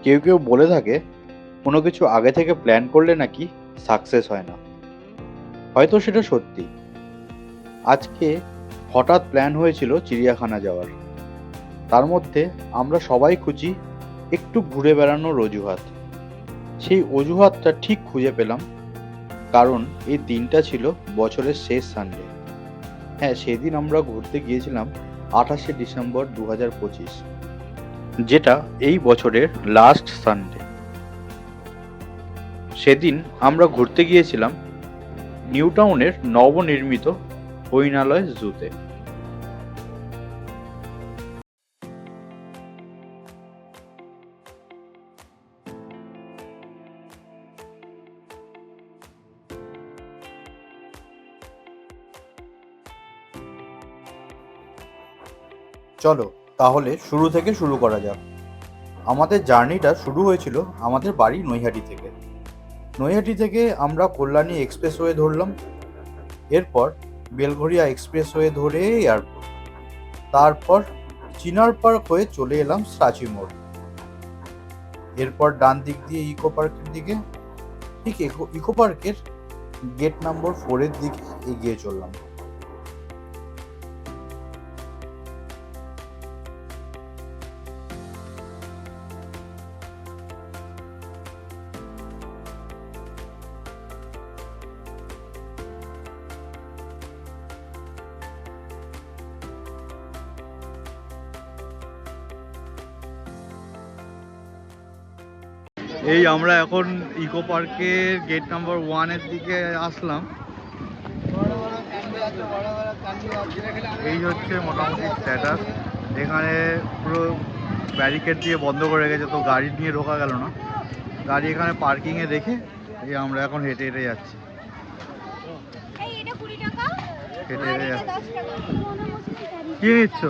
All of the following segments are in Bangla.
কেউ কেউ বলে থাকে কোনো কিছু আগে থেকে প্ল্যান করলে নাকি সাকসেস হয় না। হয়তো সেটা সত্যি। আজকে হঠাৎ প্ল্যান হয়েছিল চিড়িয়াখানা যাওয়ার। তার মধ্যে আমরা সবাই খুঁজি একটু ঘুরে বেড়ানোর অজুহাত। সেই অজুহাতটা ঠিক খুঁজে পেলাম, কারণ এই দিনটা ছিল বছরের শেষ সানডে। হ্যাঁ, সেদিন আমরা ঘুরতে গিয়েছিলাম 28শে ডিসেম্বর 2025, যেটা এই বছরের লাস্ট সানডে। সেদিন আমরা ঘুরতে গিয়েছিলাম নিউ টাউনের নবনির্মিত হরিণালয় জুতে। চলো তাহলে শুরু থেকে শুরু করা যাক। আমাদের জার্নিটা শুরু হয়েছিল আমাদের বাড়ি নৈহাটি থেকে। নৈহাটি থেকে আমরা কল্যাণী এক্সপ্রেসওয়ে ধরলাম, এরপর বেলঘরিয়া এক্সপ্রেসওয়ে ধরে এয়ারপোর্ট, তারপর চিনার পার্ক হয়ে চলে এলাম সাচি মোড়, এরপর ডান দিক দিয়ে ইকো পার্কের দিকে। ঠিক ইকো পার্কের গেট নম্বর 4-এর দিকে এগিয়ে চললাম। এই আমরা এখন ইকো পার্কের গেট নাম্বার 1-এর দিকে আসলাম। এই হচ্ছে মোটামুটি স্ট্যাটাস। এখানে পুরো ব্যারিকেড দিয়ে বন্ধ করে রেখেছে, তো গাড়ি নিয়ে ঢোকা গেল না। গাড়ি এখানে পার্কিংয়ে রেখে এই আমরা এখন হেঁটে হেঁটে যাচ্ছি। হেঁটে হেঁটে যাচ্ছি। কি নিচ্ছ?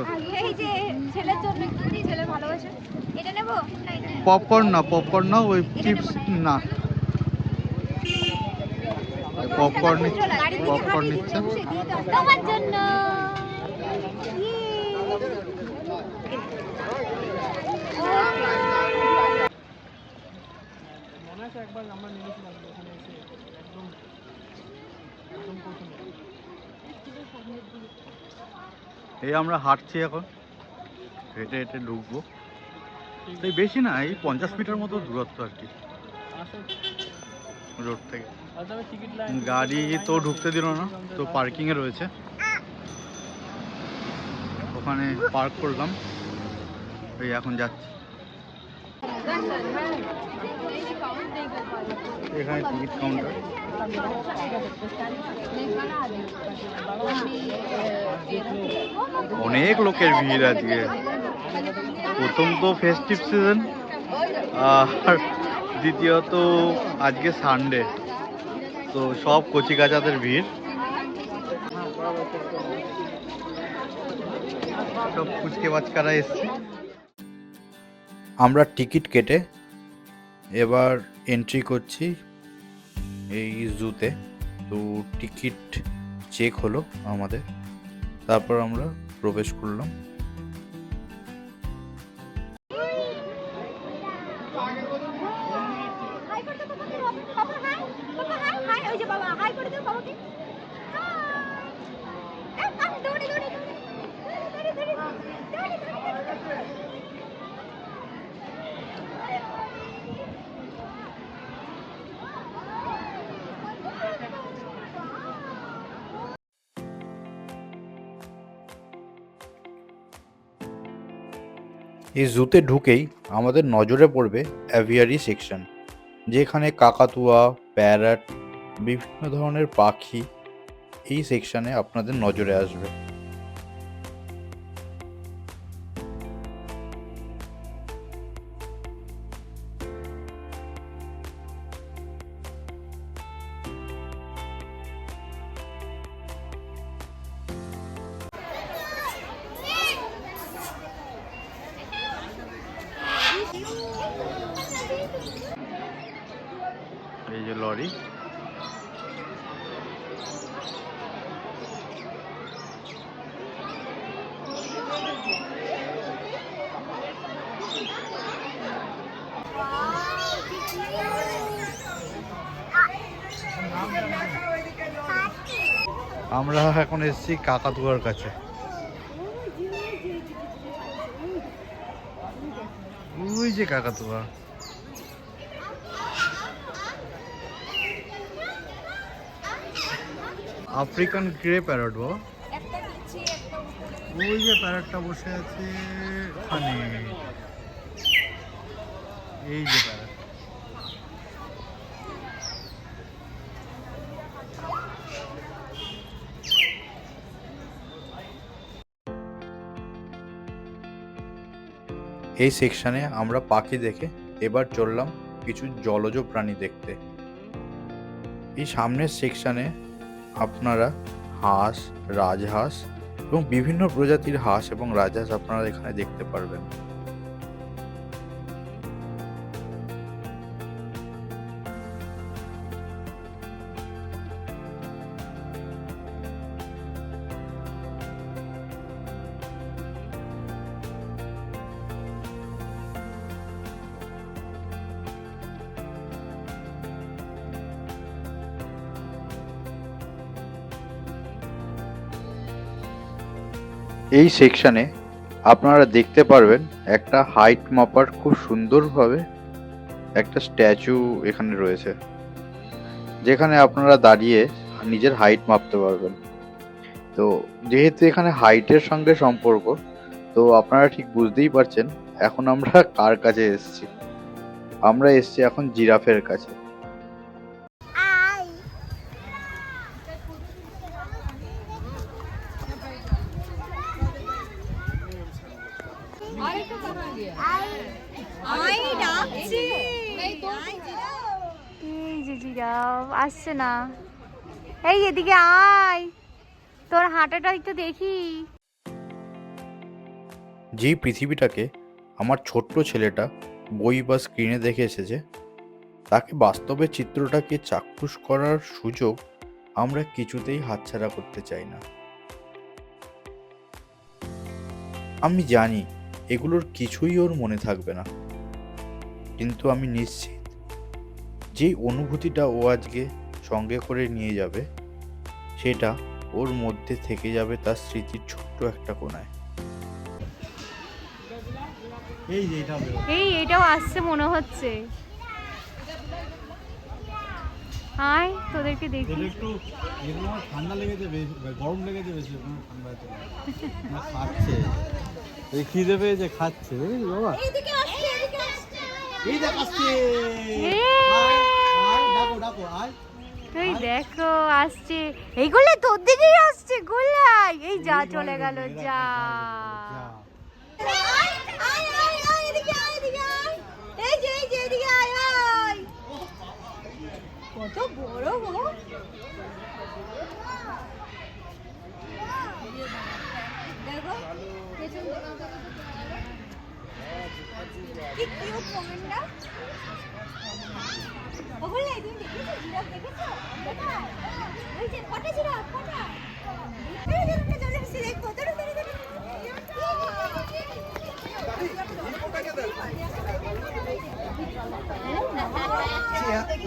পপকর্ন না, পপকর্ন না, ওই চিপস না, পপকর্ন নিচ্ছে। পপকর্ন নিচ্ছে। এই আমরা হাঁটছি এখন, হেঁটে হেঁটে ঢুকবো। এই বেশি না, এই 50 মিটার মতো দূরত্ব আর কি রোড থেকে। গাড়ি তো ঢুকতে দিল না, তো পার্কিংয়ে রয়েছে, ওখানে পার্ক করলাম। এই এখন যাচ্ছি। এখানে টিকিট কাউন্টার। অনেক লোকের ভিড় আজকে। প্রথম তো ফেস্টিভ সিজন, আর দ্বিতীয়ত আজকে সানডে, তো সব কচিকাচাদের ভিড়। সব ফুচকে বাচকারা এসছে। আমরা টিকিট কেটে এবার এন্ট্রি করছি এই জুতে। তো টিকিট চেক হলো আমাদের, তারপর আমরা প্রবেশ করলাম। এই জুতে ঢুকেই আমাদের নজরে পড়বে অ্যাভিয়ারি সেকশন, যেখানে কাকাতুয়া, প্যারট, বিভিন্ন ধরনের পাখি এই সেকশনে আপনাদের নজরে আসবে। এই যে লরি, আমরা এখন এসেছি কাকাতুয়ার কাছে। ওই যে কাকাতুয়া। African grey parrot. ওই যে প্যারটটা বসে আছে ওখানে, এই যে প্যারট। এই সেকশনে আমরা পাখি দেখে এবার চললাম কিছু জলজ প্রাণী দেখতে। এই সামনের সেকশনে আপনারা হাঁস, রাজহাঁস এবং বিভিন্ন প্রজাতির হাঁস এবং রাজহাঁস আপনারা এখানে দেখতে পারবেন। এই সেকশনে আপনারা দেখতে পারবেন একটা হাইট মাপার খুব সুন্দরভাবে একটা স্ট্যাচু এখানে রয়েছে, যেখানে আপনারা দাঁড়িয়ে নিজের হাইট মাপতে পারবেন। তো যেহেতু এখানে হাইটের সঙ্গে সম্পর্ক, তো আপনারা ঠিক বুঝতেই পারছেন এখন আমরা কার কাছে এসেছি। আমরা এসেছি এখন জিরাফের কাছে। আসছে না, এই এদিকে আয়, তোর হাঁটাটা একটু দেখি। যেই পৃথিবীটাকে আমার ছোট্ট ছেলেটা বই বা স্ক্রিনে দেখে এসেছে, তাকে বাস্তবে চিত্রটাকে চাক্ষুষ করার সুযোগ আমরা কিছুতেই হাতছাড়া করতে চাই না। আমি জানি এগুলোর কিছুই ওর মনে থাকবে না, কিন্তু আমি নিশ্চিত যেই অনুভূতিটা ও আজকে সঙ্গে করে নিয়ে যাবে, সেটা ওর মধ্যে থেকে যাবে তার স্মৃতির ছোট্ট একটা কোণায়। এই এটাও আসছে মনে হচ্ছে। আয় তোদেরকে দেখি। একটু ঠান্ডা লেগেছে, গরম লেগেছে বেশি, ঠান্ডা খাচ্ছে, এই খিদে পেয়েছে, খাচ্ছে বাবা। এই দেখ আসছে, ডাকো ডাকো আয়। তুই দেখো আসছে, এইগুলো তোর দিকেই আসছে গোলাই। এই যা চলে গেল, যা। কত বড় গো, দেখো কি কিউট কমেন্টটা। ওগুলো তুমি দেখেছো, জিরাফ দেখেছো? দেখা ওই যে কটা জিরাফ, কটা এই জিরাফটা চলে এসেছে, দেখো ধরে ধরে ধরে।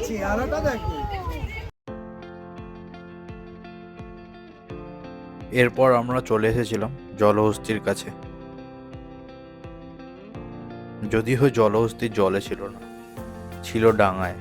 চেহারাটা দেখো। এরপর আমরা চলে এসেছিলাম জলহস্তির কাছে। যদিও জলহস্তি জলে ছিল না, ছিল ডাঙায়।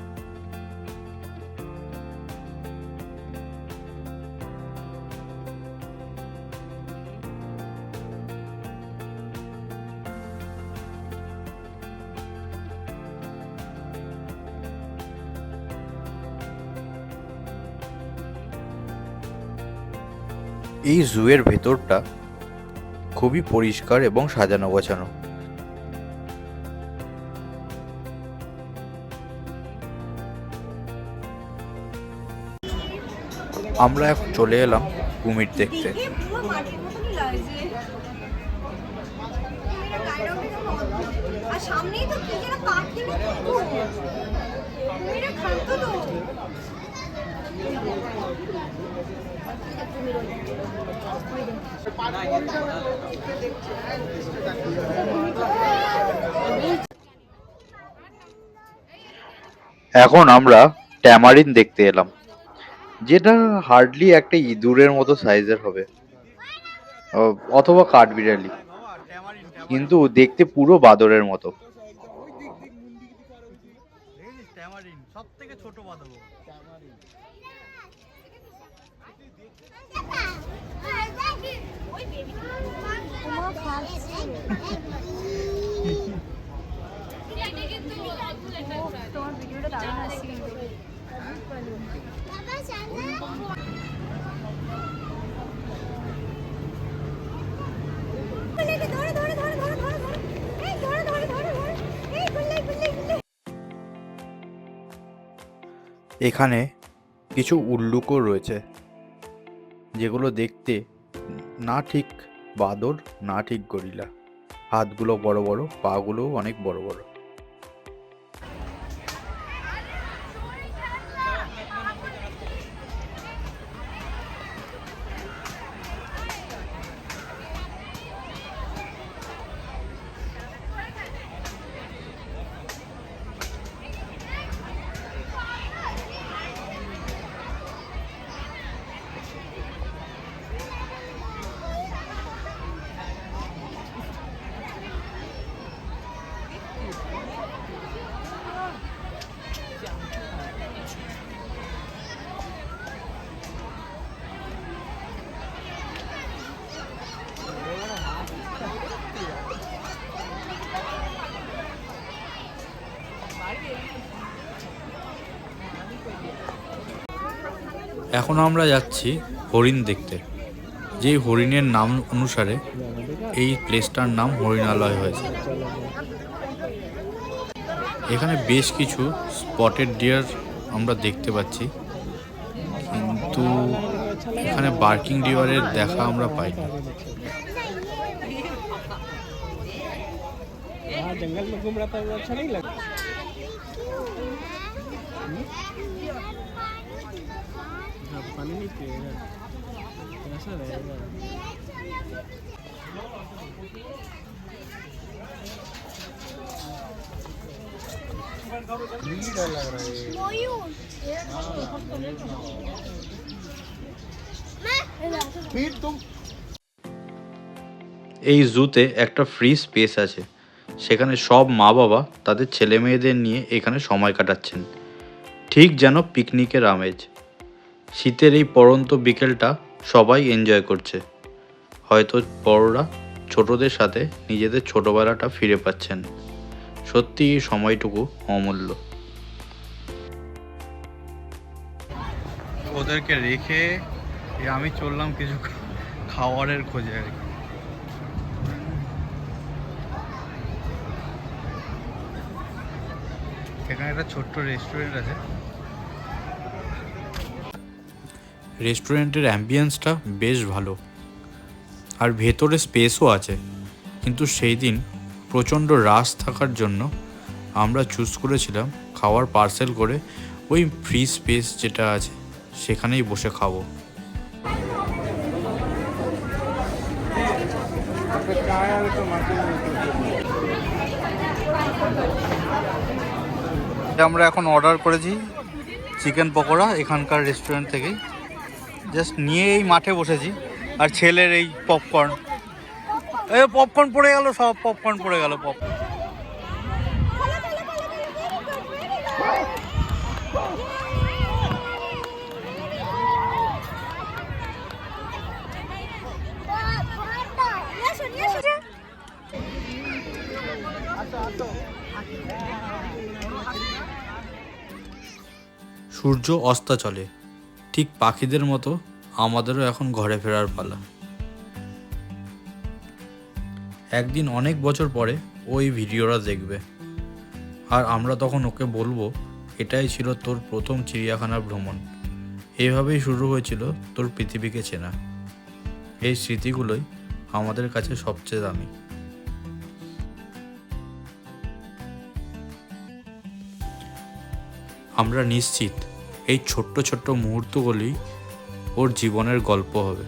এই জুয়ের ভেতরটা খুবই পরিষ্কার এবং সাজানো গোছানো। আমরা এখন চলে এলাম কুমির দেখতে। এখন আমরা ট্যামারিন দেখতে এলাম। যেটা হার্ডলি একটা ইঁদুরের মতো সাইজের হবে, অথবা কাঠবিড়ালি, কিন্তু দেখতে পুরো বাদরের মতো। সব থেকে ছোট বাদর। ওমা খাচ্ছে। তোমার ভিডিওটা দারুণ আসছে কিন্তু। এখানে কিছু উল্লুকও রয়েছে, যেগুলো দেখতে না ঠিক বাদর না ঠিক গরিলা। হাতগুলো বড় বড়, পাগুলোও অনেক বড় বড়। এখন আমরা যাচ্ছি হরিণ দেখতে। যেই হরিণের নাম অনুসারে এই প্লেসটার নাম হরিণালয় হয়েছে। এখানে বেশ কিছু স্পটেড ডিয়ার আমরা দেখতে পাচ্ছি, কিন্তু এখানে বার্কিং ডিয়ারের দেখা আমরা পাই না। जंगल में घूम रहा था वो अच्छा नहीं लगा। पानी नहीं पिएगा कैसा रहेगा। लग रहा है फिर तुम এই জুতে একটা ফ্রি স্পেস আছে, সেখানে সব মা বাবা তাদের ছেলে মেয়েদের নিয়ে এখানে সময় কাটাচ্ছেন, ঠিক যেন পিকনিকের আমেজ। শীতের এই পড়ন্ত বিকেলটা সবাই এনজয় করছে। হয়তো বড়রা ছোটদের সাথে নিজেদের ছোটবেলাটা ফিরে পাচ্ছেন। সত্যি এই সময়টুকু অমূল্য। ওদেরকে রেখে আমি চললাম কিছু খাবারের খোঁজে আর কি। এখানে একটা ছোট্ট রেস্টুরেন্ট আছে। রেস্টুরেন্টের অ্যাম্বিয়েন্সটা বেশ ভালো, আর ভেতরে স্পেসও আছে, কিন্তু সেই দিন প্রচণ্ড রাশ থাকার জন্য আমরা চুজ করেছিলাম খাওয়ার পার্সেল করে ওই ফ্রি স্পেস যেটা আছে সেখানেই বসে খাবো। আমরা এখন অর্ডার করেছি চিকেন পকোড়া এখানকার রেস্টুরেন্ট থেকেই। জাস্ট নিয়ে এই মাঠে বসেছি, আর ছেলের এই পপকর্ন, এই পপকর্ন পড়ে গেল, সব পপকর্ন পড়ে গেল। সূর্য অস্তাচলে, ঠিক পাখিদের মতো আমাদেরও এখন ঘরে ফেরার পালা। একদিন অনেক বছর পরে ওই ভিডিওটা দেখবে, আর আমরা তখন ওকে বলবো এটাই ছিল তোর প্রথম চিড়িয়াখানা ভ্রমণ, এভাবেই শুরু হয়েছিল তোর পৃথিবীকে চেনা। এই স্মৃতিগুলোই আমাদের কাছে সবচেয়ে দামি। আমরা নিশ্চিত এই ছোট্ট ছোট্ট মুহূর্তগুলি ওর জীবনের গল্প হবে।